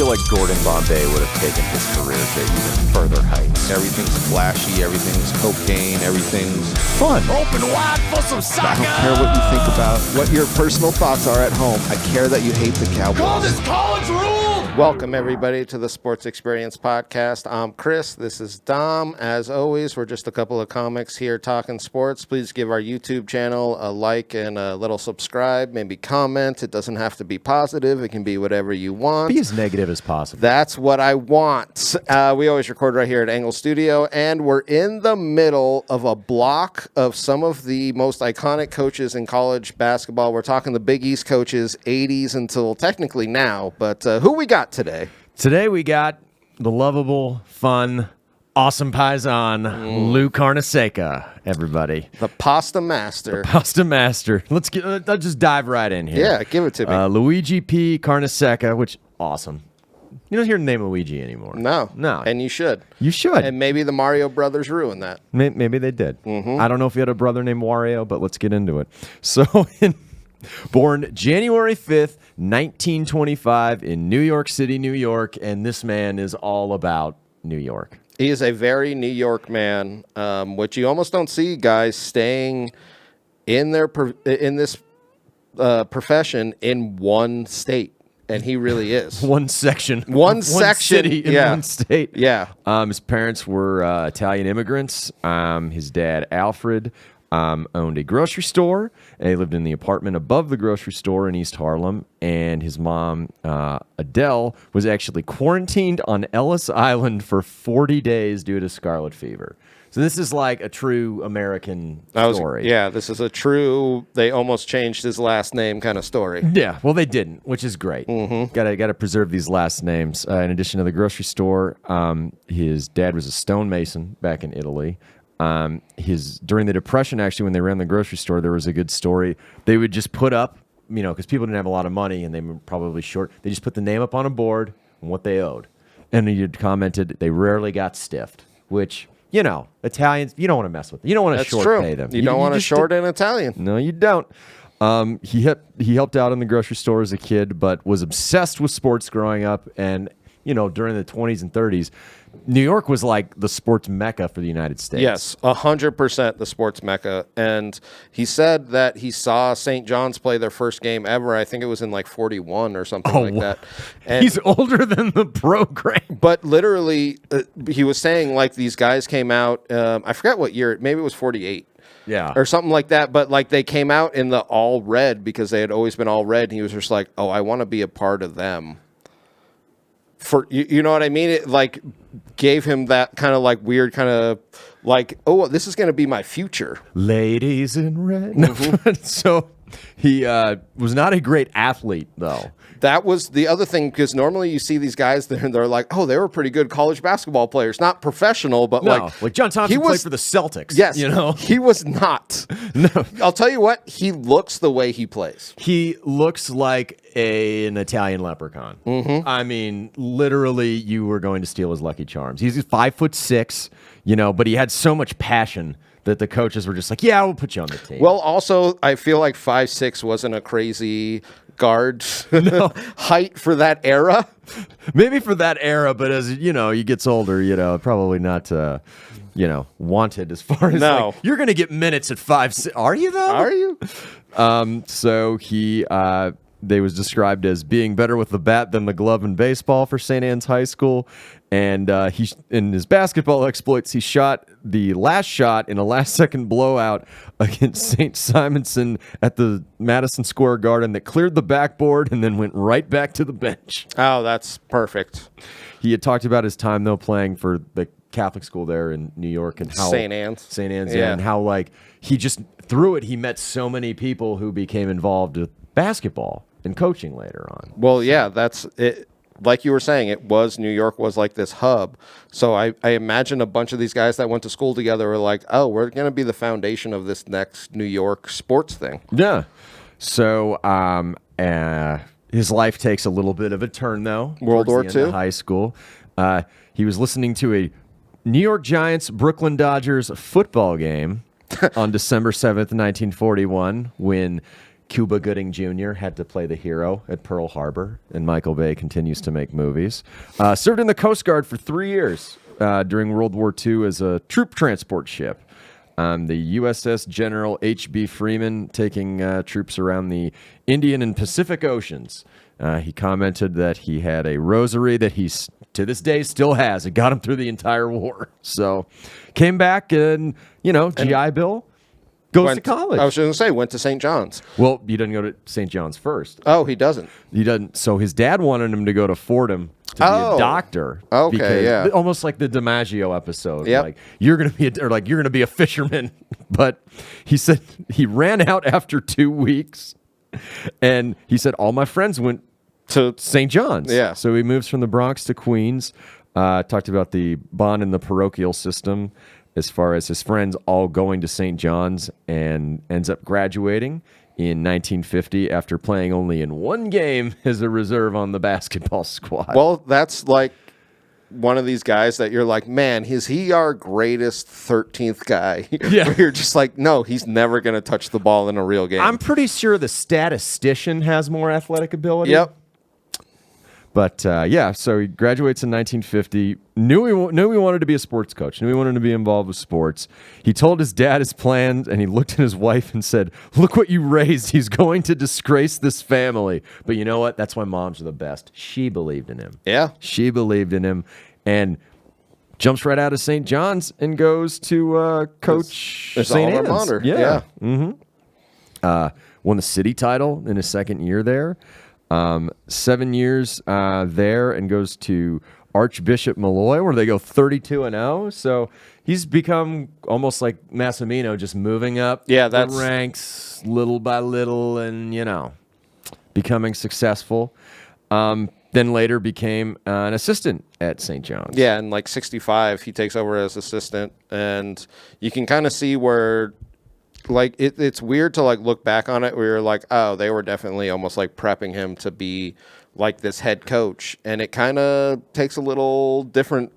feel like Gordon Bombay would have taken his career to even further heights. Everything's flashy, everything's cocaine, everything's Fun. Open wide for some soccer. I don't care what you think about what your personal thoughts are at home. I care that you hate the Cowboys. Call this college ruled. Welcome, everybody, to the Sports Experience Podcast. I'm Chris. This is Dom. As always, we're just a couple of comics here talking sports. Please give our YouTube channel a like and a little subscribe. Maybe comment. It doesn't have to be positive. It can be whatever you want. Be as negative as possible. That's what I want. We always record right here at Engle Studio, and we're in the middle of a block of some of the most iconic coaches in college basketball. We're talking the Big East coaches, 80s until technically now. But who we got today? Today we got the lovable, fun, awesome paisan, Lou Carnesecca, everybody. The Pasta Master. Pasta Master. Let's just dive right in here. Yeah, give it to me. Luigi P. Carnesecca, which, awesome. You don't hear the name Luigi anymore. No. No. And you should. You should. And maybe the Mario Brothers ruined that. Maybe they did. I don't know if he had a brother named Wario, but let's get into it. So, born January 5th, 1925 in New York City, New York, and this man is all about New York. He is a very New York man, which you almost don't see guys staying in this profession in one state. And he really is. One section. One section. City in one state. Yeah. His parents were Italian immigrants. His dad, Alfred, owned a grocery store. And he lived in the apartment above the grocery store in East Harlem. And his mom, Adele, was actually quarantined on Ellis Island for 40 days due to scarlet fever. So this is like a true American story. This is a true, they almost changed his last name kind of story. Yeah, well, they didn't, which is great. Got to preserve these last names. In addition to the grocery store, his dad was a stonemason back in Italy. During the Depression, actually, when they ran the grocery store, there was a good story. They would just put up, because people didn't have a lot of money and they were probably short. They just put the name up on a board and what they owed. And he had commented they rarely got stiffed, which... Italians, you don't want to mess with them. You don't want to short pay them. You don't want to short an Italian. No, you don't. He helped out in the grocery store as a kid, but was obsessed with sports growing up. And, during the 20s and 30s, New York was like the sports mecca for the United States. Yes, 100% the sports mecca. And he said that he saw St. John's play their first game ever. I think it was in like 41 or something like that. And he's older than the program. But literally, he was saying like these guys came out, I forgot what year, maybe it was 48. Yeah. Or something like that. But like they came out in the all red because they had always been all red. And he was just like, oh, I want to be a part of them. For you know what I mean? It like gave him that kind of like weird kind of like, oh, this is going to be my future. Ladies in red. So he was not a great athlete, though. That was the other thing, because normally you see these guys, they're like, oh, they were pretty good college basketball players. Not professional, but like John Thompson played for the Celtics. Yes, he was not. No. I'll tell you what, he looks the way he plays. He looks like an Italian leprechaun. I mean, literally, you were going to steal his Lucky Charms. He's 5'6", but he had so much passion that the coaches were just like, yeah, we'll put you on the team. Well, also, I feel like 5'6" wasn't a crazy guard height for that era. Maybe for that era, but as he gets older, probably not wanted as far as no. Like, you're going to get minutes at 5'6". Are you though? Are you? So he they was described as being better with the bat than the glove in baseball for St. Anne's High School. And he, in his basketball exploits, he shot the last shot in a last-second blowout against St. Simonson at the Madison Square Garden that cleared the backboard and then went right back to the bench. Oh, that's perfect. He had talked about his time, though, playing for the Catholic school there in New York and how St. Anne's, yeah, and how like he just through it, he met so many people who became involved with basketball and coaching later on. Well, yeah, that's it. Like you were saying, New York was like this hub. So I imagine a bunch of these guys that went to school together were like, oh, we're going to be the foundation of this next New York sports thing. Yeah. So his life takes a little bit of a turn, though. World War II? High school. He was listening to a New York Giants, Brooklyn Dodgers football game on December 7th, 1941, when Cuba Gooding Jr. had to play the hero at Pearl Harbor, and Michael Bay continues to make movies. Served in the Coast Guard for 3 years during World War II as a troop transport ship. The USS General H.B. Freeman, taking troops around the Indian and Pacific Oceans. He commented that he had a rosary that he, to this day, still has. It got him through the entire war. So, came back and, GI Bill goes to college. I was going to say, went to St. John's. Well, he doesn't go to St. John's first. Oh, he doesn't. He doesn't. So his dad wanted him to go to Fordham to be a doctor. Okay, because, yeah. Almost like the DiMaggio episode. Yep. Like you're gonna be a fisherman. But he said he ran out after 2 weeks, and he said all my friends went to St. John's. Yeah. So he moves from the Bronx to Queens. Talked about the bond in the parochial system, as far as his friends all going to St. John's, and ends up graduating in 1950 after playing only in one game as a reserve on the basketball squad. Well, that's like one of these guys that you're like, man, is he our greatest 13th guy? Yeah. Where you're just like, no, he's never going to touch the ball in a real game. I'm pretty sure the statistician has more athletic ability. Yep. But so he graduates in 1950. Knew he wanted to be a sports coach. Knew he wanted to be involved with sports. He told his dad his plans, and he looked at his wife and said, "Look what you raised. He's going to disgrace this family." But you know what? That's why moms are the best. She believed in him. Yeah. She believed in him, and jumps right out of St. John's and goes to coach St. alma Anne's. mater. Yeah. Mm-hmm. Won the city title in his second year there. 7 years there, and goes to Archbishop Malloy, where they go 32-0. So he's become almost like Massimino, just moving up the ranks little by little, and becoming successful. Then later became an assistant at St. John's. Yeah, and like 65, he takes over as assistant, and you can kind of see where. Like it's weird to like look back on it where you're like, oh, they were definitely almost like prepping him to be like this head coach, and it kind of takes a little different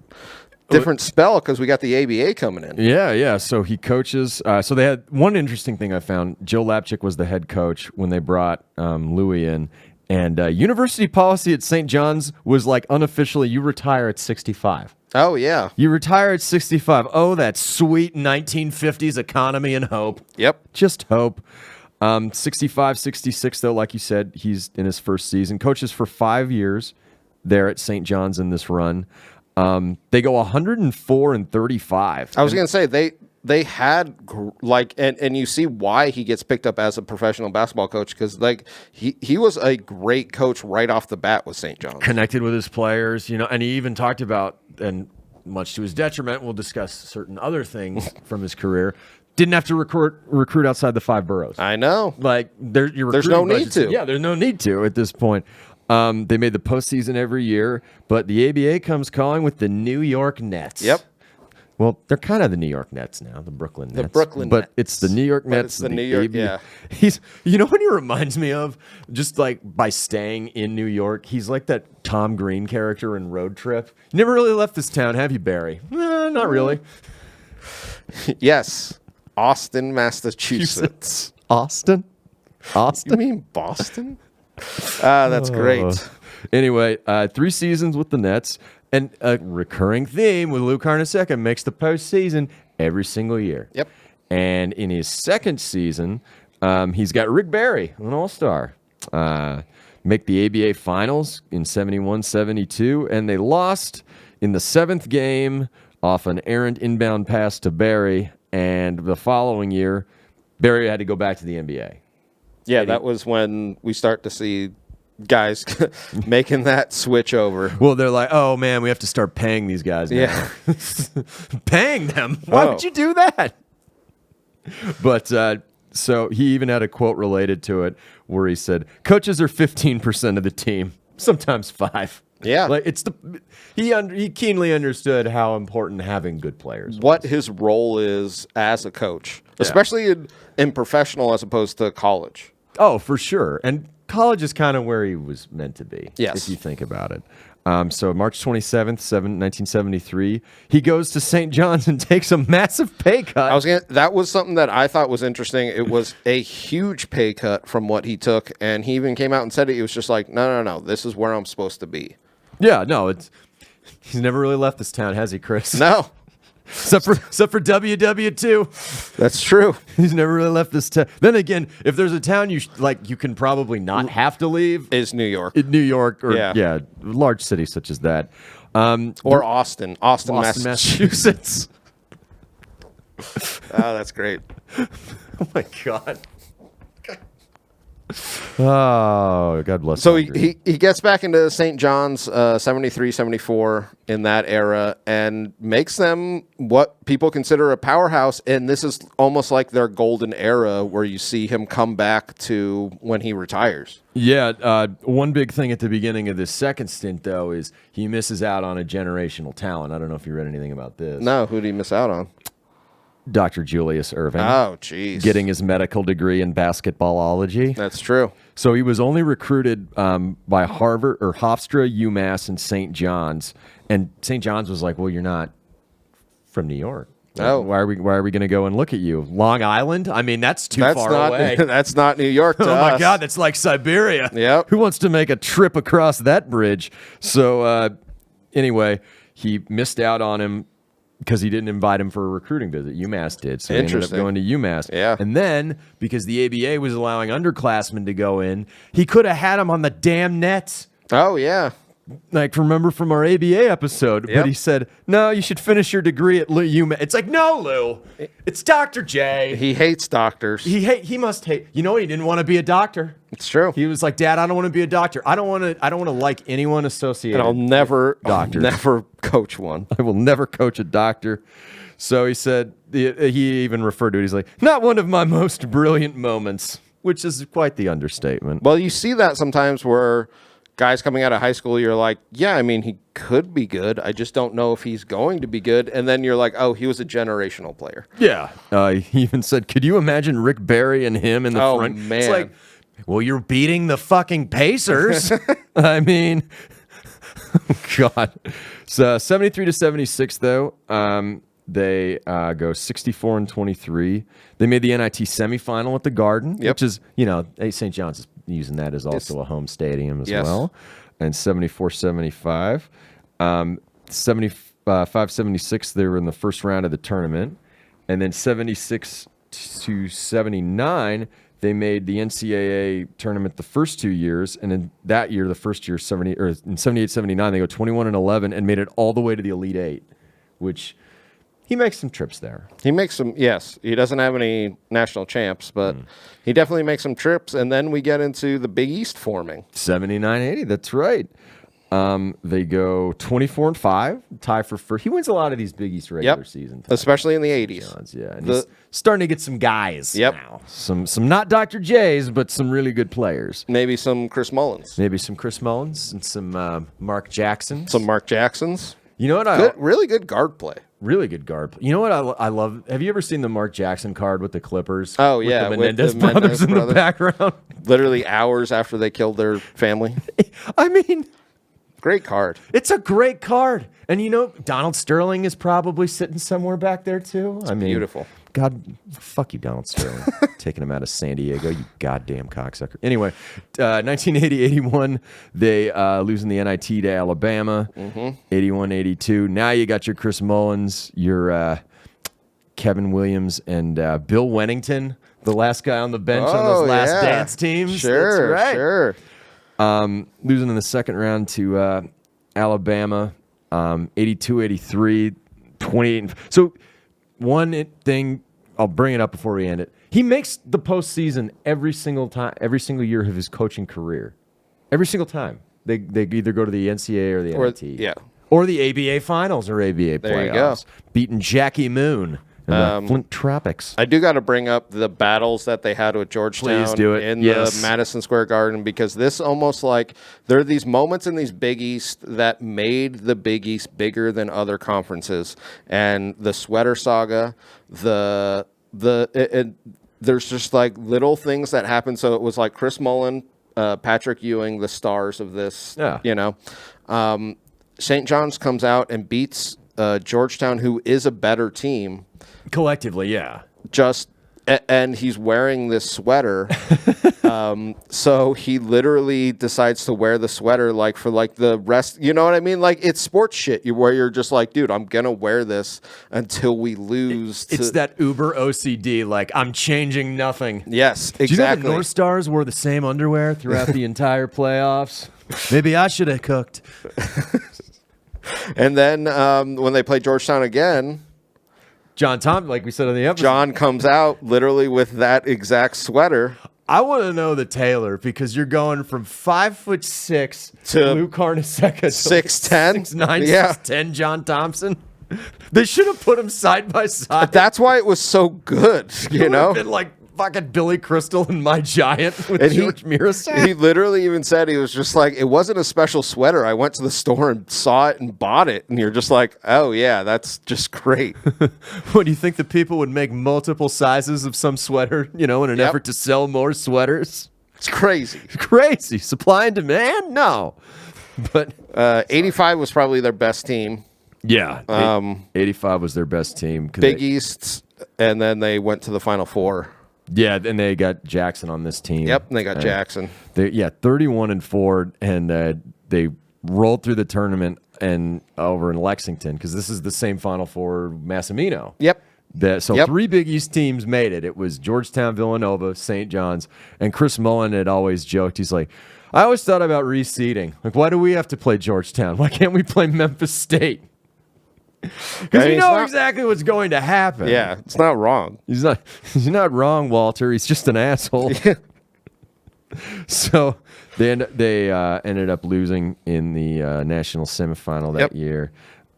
spell because we got the ABA coming in. Yeah. So he coaches. So they had one interesting thing I found. Joe Lapchick was the head coach when they brought Looie in, and university policy at St. John's was like unofficially you retire at 65. Oh, yeah. You retire at 65. Oh, that sweet 1950s economy and hope. Yep. Just hope. 65, 66, though, like you said, he's in his first season. Coaches for 5 years there at St. John's in this run. They go 104-35. I was going to say, they had like, and you see why he gets picked up as a professional basketball coach, because like he was a great coach right off the bat with St. John's. Connected with his players, and he even talked about, and much to his detriment, we'll discuss certain other things from his career, didn't have to recruit outside the 5 boroughs. I know. Like there's no need to. Yeah, there's no need to at this point. They made the postseason every year, but the ABA comes calling with the New York Nets. Yep. Well, they're kind of the New York Nets now, the Brooklyn Nets. But Nets. It's the New York Nets. It's the New York, ABA. yeah. He's, what he reminds me of? Just like by staying in New York, he's like that Tom Green character in Road Trip. You never really left this town, have you, Barry? Not really. Yes. Austin, Massachusetts. Austin? You mean Boston? That's great. Anyway, 3 seasons with the Nets, and a recurring theme with Lou Carnesecca makes the postseason every single year. Yep. And in his second season, he's got Rick Barry, an all-star, make the ABA finals in 71-72, and they lost in the 7th game off an errant inbound pass to Barry, and the following year, Barry had to go back to the NBA. Yeah, that was when we start to see guys making that switch over. Well, they're like, oh, man, we have to start paying these guys now. Yeah. Paying them? Why would you do that? But so he even had a quote related to it where he said, coaches are 15% of the team, sometimes 5. Yeah. Like he keenly understood how important having good players was. What his role is as a coach, especially in professional as opposed to college. Oh, for sure. And college is kind of where he was meant to be. Yes. If you think about it. So March 27th, 1973, he goes to St. John's and takes a massive pay cut. That was something that I thought was interesting. It was a huge pay cut from what he took, and he even came out and said it. He was just like, no, this is where I'm supposed to be. Yeah, no, he's never really left this town, has he, Chris? No. Except for WW2. That's true. He's never really left this town. Then again, if there's a town you can probably not have to leave, Is New York. New York, or Yeah. large cities such as that, Or Austin, Massachusetts. Oh, that's great. Oh my God. Oh, God bless. So Hungary. he gets back into St. John's 73, 74 in that era and makes them what people consider a powerhouse. And this is almost like their golden era where you see him come back to when he retires. Yeah, one big thing at the beginning of this second stint, though, is he misses out on a generational talent. I don't know if you read anything about this. No, who did he miss out on? Dr. Julius Erving. Oh, jeez. Getting his medical degree in basketballology. That's true. So he was only recruited by Harvard or Hofstra, UMass, and St. John's. And St. John's was like, well, you're not from New York. Oh. Why are we going to go and look at you? Long Island? I mean, that's far away. That's not New York to Oh, us. my God, that's like Siberia. Yep. Who wants to make a trip across that bridge? So anyway, he missed out on him because he didn't invite him for a recruiting visit. UMass did. So he ended up Interesting. going to UMass. Yeah. And then, because the ABA was allowing underclassmen to go in, he could have had him on the damn nets. Oh, yeah. Like, remember from our ABA episode, Yep. but he said, no, you should finish your degree at UMass. It's like, no, Lou, it's Dr. J. He hates doctors. He must hate. You know what? He didn't want to be a doctor. It's true. He was like, Dad, I don't want to be a doctor. I don't want to like anyone associated. And I'll never Doctors. coach one. I will never coach a doctor. So he said, he even referred to it. He's like, not one of my most brilliant moments, which is quite the understatement. Well, you see that sometimes where guys coming out of high school, you're like, yeah, I mean, he could be good. I just don't know if he's going to be good. And then you're like, oh, he was a generational player. Yeah. He even said, could you imagine Rick Barry and him in the Oh, front? man. It's like, well, you're beating the fucking Pacers. I mean, God. So 73 to 76, though, they go 64-23. They made the NIT semifinal at the Garden, Yep. which is, St. John's is using that as also a home stadium as Yes. well. And 74-75. 75-76, they were in the first round of the tournament. And then 76 to 79, they made the NCAA tournament the first 2 years. And in that year, the first year, in 78-79, they go 21-11 and made it all the way to the Elite Eight, which he makes some trips there. He makes some, yes. He doesn't have any national champs, but he definitely makes some trips. And then we get into the Big East forming. 79-80, that's right. They go 24-5, tie for first. He wins a lot of these Big East regular season. Especially in the 80s. John's, yeah, and he's starting to get some guys Yep. now. Some not Dr. J's, but some really good players. Maybe some Chris Mullins. Maybe some Chris Mullins and some Mark Jacksons. Some Mark Jacksons. You know what? Really good guard play. Really good guard. You know what I love? Have you ever seen the Mark Jackson card with the Clippers? Oh, with yeah, the with Menendez the brothers Menendez in brothers. the background. Literally hours after they killed their family. I mean, Great card. it's a great card. And Donald Sterling is probably sitting somewhere back there too. I mean, beautiful. God, fuck you, Donald Sterling. Taking him out of San Diego, you goddamn cocksucker. Anyway, 1980-81, they losing the NIT to Alabama. 81-82. Now you got your Chris Mullins, your Kevin Williams, and Bill Wennington, the last guy on the bench on those last dance teams. Sure, That's right. sure. Losing in the second round to Alabama, 82-83, 28. So one thing, I'll bring it up before we end it. He makes the postseason every single year of his coaching career. Every single time. They either go to the NCAA or the NIT. Yeah. Or the ABA finals or ABA There you playoffs. go. Beating Jackie Moon in the Flint Tropics. I do got to bring up the battles that they had with Georgetown Please do it. in Yes. the Madison Square Garden, because this almost like there are these moments in these Big East that made the Big East bigger than other conferences. And the sweater saga, there's just like little things that happen. So it was like Chris Mullin Patrick Ewing, the stars of this. Yeah. You know, St. John's comes out and beats Georgetown, who is a better team. Collectively, yeah. And he's wearing this sweater. So he literally decides to wear the sweater for the rest. You know what I mean? Like, it's sports shit where you're just like, dude, I'm going to wear this until we lose. It's that uber OCD, like, I'm changing nothing. Yes, exactly. Do you know the North Stars wore the same underwear throughout the entire playoffs? Maybe I should have cooked. And then when they play Georgetown again, John Tom, like we said on the episode. John comes out literally with that exact sweater. I want to know the tailor, because you're going from 5'6" to Lou Carnesecca to 6'10", 6'9", yeah. 6'10" John Thompson. They should have put them side by side. That's why it was so good, you know? Been like fucking Billy Crystal and My Giant with And George Mirasat. He literally even said, he was just like, it wasn't a special sweater. I went to the store and saw it and bought it. And you're just like, oh, yeah, that's just great. What, do you think the people would make multiple sizes of some sweater, in an Yep. effort to sell more sweaters? It's crazy. Crazy. Supply and demand? No. But 85 was probably their best team. yeah, 85 was their best team. Big East, and then they went to the Final Four. Yeah, and they got Jackson on this team. Yep, and they got Jackson. 31-4, and they rolled through the tournament and over in Lexington, because this is the same Final Four Massimino. Yep. So 3 Big East teams made it. It was Georgetown, Villanova, St. John's, and Chris Mullen had always joked. He's like, I always thought about reseeding. Like, why do we have to play Georgetown? Why can't we play Memphis State? Because you know exactly what's going to happen. Yeah, it's not wrong. He's not wrong, Walter. He's just an asshole. So they ended up losing in the national semifinal that year.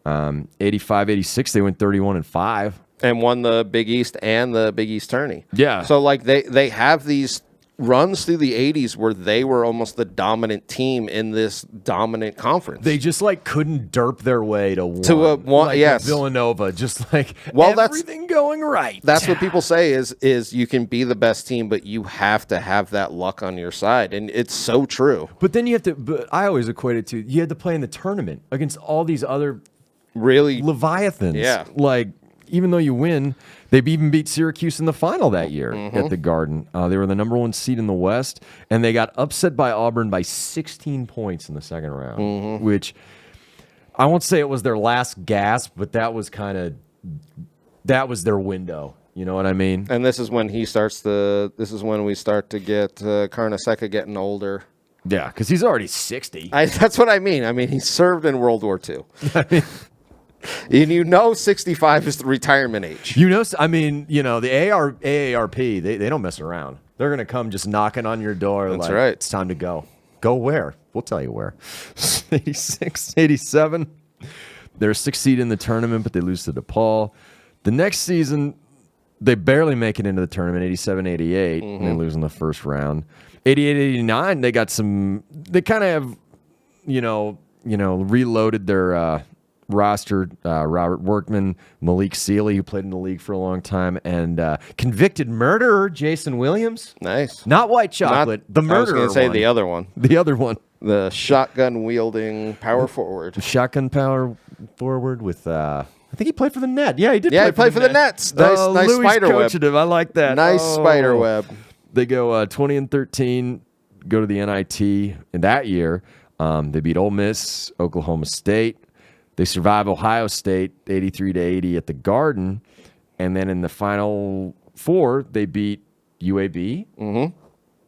85-86, they went 31-5. And won the Big East and the Big East tourney. Yeah. So, like, they have these runs through the 80s where they were almost the dominant team in this dominant conference. They just couldn't derp their way to one. Yes. Villanova, just everything going right. That's what people say is you can be the best team, but you have to have that luck on your side, and it's so true. But then you have to. But I always equate it to you had to play in the tournament against all these other really Leviathans. Yeah. Even though you win, they even beat Syracuse in the final that year at the Garden. They were the number 1 seed in the West, and they got upset by Auburn by 16 points in the second round, which I won't say it was their last gasp, but that was their window. You know what I mean? And this is when we start to get Carnesecca getting older. Yeah, because he's already 60. That's what I mean. I mean, he served in World War II. And 65 is the retirement age. The AARP, they don't mess around. They're going to come just knocking on your door. That's right. It's time to go. Go where? We'll tell you where. 86, 87. They're a 6th seed in the tournament, but they lose to DePaul. The next season, they barely make it into the tournament, 87, 88, and they lose in the first round. 88, 89, they kind of have, reloaded their roster. Robert Workman, Malik Sealy, who played in the league for a long time, and convicted murderer Jason Williams. Nice. Not white chocolate, the murderer. I was going to say one. the other one. The other one. The shotgun-wielding power forward. Shotgun power forward with, I think he played for the Net. Yeah, he did play for the Nets. Nice Louis spider web. coached him. I like that. Nice spider web. They go 20-13, go to the NIT in that year. They beat Ole Miss, Oklahoma State. They survive Ohio State 83-80 at the Garden, and then in the Final Four they beat UAB.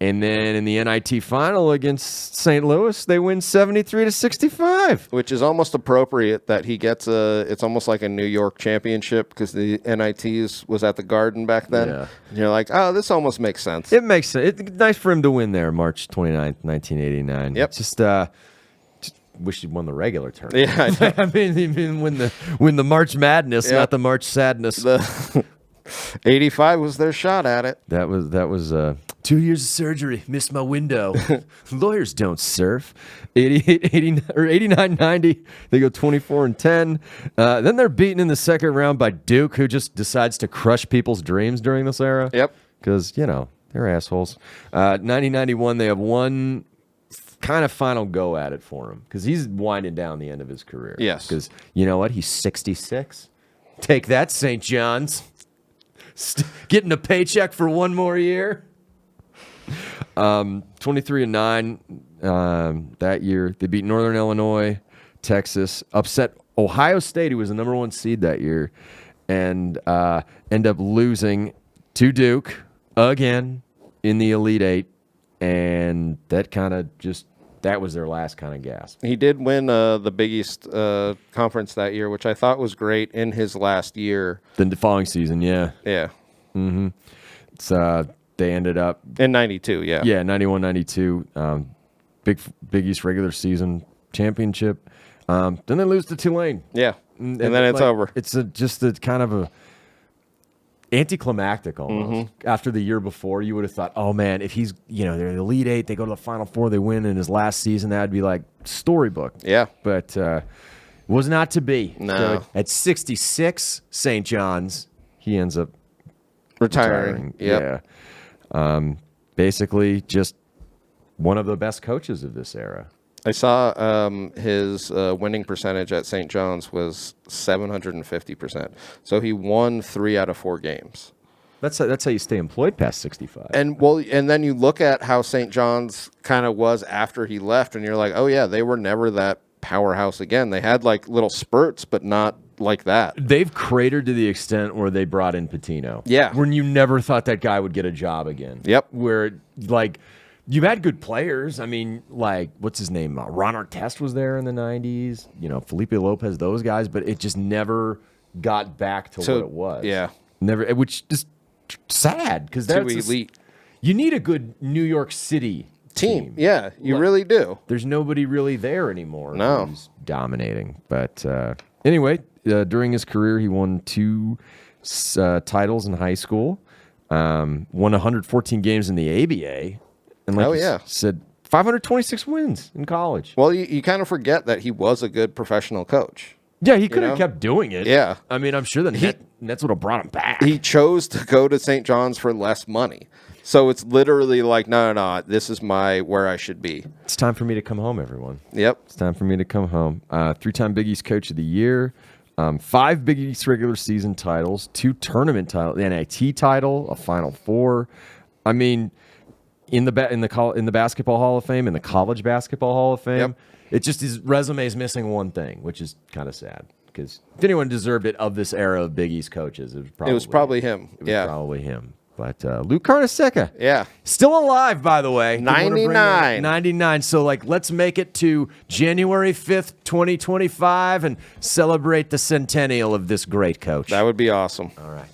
And then in the NIT final against St. Louis, they win 73-65. Which is almost appropriate that he gets it's almost like a New York championship because the NITs was at the Garden back then. Yeah. And you're like, oh, this almost makes sense. It makes sense. It's nice for him to win there, March 29th, 1989. Yep. Just wish he'd won the regular tournament. Yeah, I mean, he didn't win the March Madness, not the March Sadness. 85 was their shot at it. That was 2 years of surgery. Missed my window. Lawyers don't surf. 89-90. They go 24-10. Then they're beaten in the second round by Duke, who just decides to crush people's dreams during this era. Yep. Because, they're assholes. 90-91, they have one kind of final go at it for him because he's winding down the end of his career. Yes. Because you know what? He's 66. Take that, St. John's. Getting a paycheck for one more year. 23-9 that year. They beat Northern Illinois, Texas, upset Ohio State, who was the number 1 seed that year, and end up losing to Duke again in the Elite Eight. And that kind of that was their last kind of gasp. He did win the Big East conference that year, which I thought was great in his last year. The following season, yeah. Yeah. Mm-hmm. It's, they ended up... In 92, yeah. Yeah, 91-92. Big East regular season championship. Then they lose to Tulane. Yeah. And then it's over. It's just a kind of a anticlimactic almost. Mm-hmm. After the year before, you would have thought, oh man, if he's, they're the Elite Eight, they go to the Final Four, they win in his last season, that would be like storybook. Yeah. But was not to be. No. So at 66, St. John's, he ends up retiring. Yep. Yeah. Basically, just one of the best coaches of this era. I saw his winning percentage at St. John's was 750%. So he won 3 out of 4 games. That's how you stay employed past 65. And then you look at how St. John's kind of was after he left, and you're like, oh yeah, they were never that powerhouse again. They had like little spurts, but not like that. They've cratered to the extent where they brought in Patino. Yeah. When you never thought that guy would get a job again. Yep. Where, like, you've had good players. I mean, like, what's his name? Ron Artest was there in the 90s. Felipe Lopez, those guys. But it just never got back to what it was. Yeah. Never, which is sad because that's elite. You need a good New York City team. Yeah, you really do. There's nobody really there anymore. No. Who's dominating. But anyway, during his career, he won 2 titles in high school, won 114 games in the ABA, and like said, 526 wins in college. Well, you kind of forget that he was a good professional coach. Yeah, he could have kept doing it. Yeah. I mean, I'm sure Nets would have brought him back. He chose to go to St. John's for less money. So it's literally like, no, this is where I should be. It's time for me to come home, everyone. Yep. It's time for me to come home. 3-time Big East Coach of the Year, 5 Big East regular season titles, 2 tournament titles, the NIT title, a Final Four. I mean, in the Basketball Hall of Fame, in the College Basketball Hall of Fame, it just his resume is missing one thing, which is kind of sad. Because if anyone deserved it of this era of Big East coaches, it was probably him. It was probably him. But Lou Carnesecca, still alive, by the way. 99. 99. So, let's make it to January 5th, 2025, and celebrate the centennial of this great coach. That would be awesome. All right.